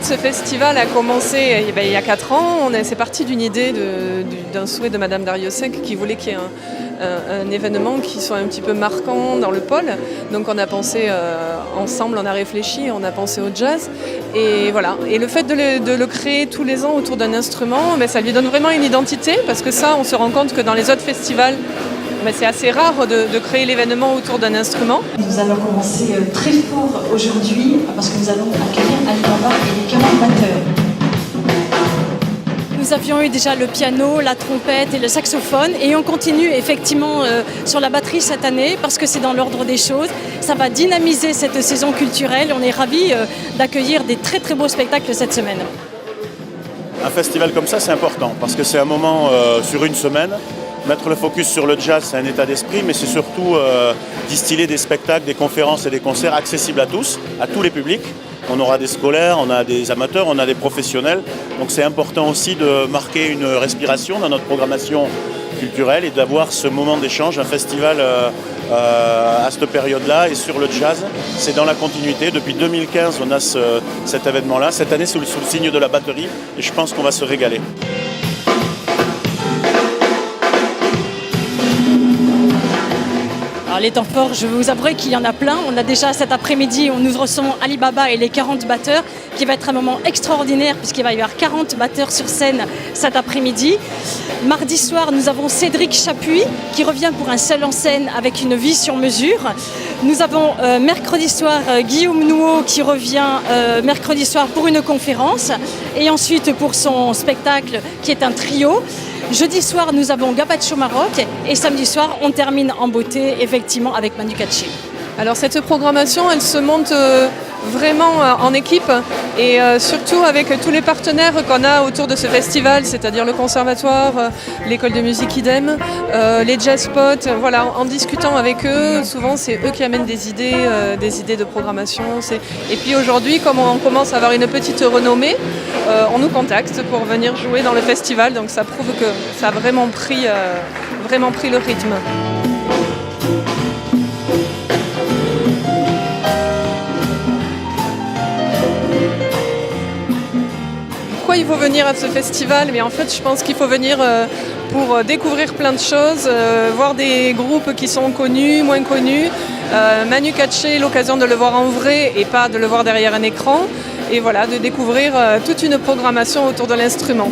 de ce festival a commencé il y a 4 ans. C'est parti d'une idée, d'un souhait de Madame Dariussec qui voulait qu'il y ait un événement qui soit un petit peu marquant dans le pôle. Donc on a pensé ensemble, on a réfléchi, on a pensé au jazz. Et voilà. Et le fait de le créer tous les ans autour d'un instrument, ça lui donne vraiment une identité, parce que ça, on se rend compte que dans les autres festivals, c'est assez rare de créer l'événement autour d'un instrument. Nous allons commencer très fort aujourd'hui parce que nous allons accueillir Ali Baba et les 40 batteurs. Nous avions eu déjà le piano, la trompette et le saxophone et on continue effectivement sur la batterie cette année parce que c'est dans l'ordre des choses. Ça va dynamiser cette saison culturelle. On est ravis d'accueillir des très très beaux spectacles cette semaine. Un festival comme ça, c'est important parce que c'est un moment sur une semaine. Mettre le focus sur le jazz, c'est un état d'esprit, mais c'est surtout distiller des spectacles, des conférences et des concerts accessibles à tous les publics. On aura des scolaires, on a des amateurs, on a des professionnels. Donc c'est important aussi de marquer une respiration dans notre programmation culturelle et d'avoir ce moment d'échange, un festival à cette période-là. Et sur le jazz, c'est dans la continuité. Depuis 2015, on a cet événement-là. Cette année, sous le signe de la batterie. Et je pense qu'on va se régaler. Alors les temps forts, je vous avouerai qu'il y en a plein. On a déjà cet après-midi, nous recevons Ali Baba et les 40 batteurs, qui va être un moment extraordinaire puisqu'il va y avoir 40 batteurs sur scène cet après-midi. Mardi soir, nous avons Cédric Chapuis qui revient pour un seul en scène avec une vie sur mesure. Nous avons mercredi soir Guillaume Nouaud qui revient mercredi soir pour une conférence et ensuite pour son spectacle qui est un trio. Jeudi soir, nous avons Gabacho Maroc et samedi soir, on termine en beauté, effectivement, avec Manu Katché. Alors cette programmation, elle se monte vraiment en équipe et surtout avec tous les partenaires qu'on a autour de ce festival, c'est-à-dire le conservatoire, l'école de musique idem, les jazz spots. Voilà, en discutant avec eux, souvent c'est eux qui amènent des idées de programmation. Et puis aujourd'hui, comme on commence à avoir une petite renommée, on nous contacte pour venir jouer dans le festival, donc ça prouve que ça a vraiment pris le rythme. Pourquoi il faut venir à ce festival? Mais en fait, je pense qu'il faut venir pour découvrir plein de choses, voir des groupes qui sont connus, moins connus. Manu Katché, l'occasion de le voir en vrai et pas de le voir derrière un écran. Et voilà, de découvrir toute une programmation autour de l'instrument.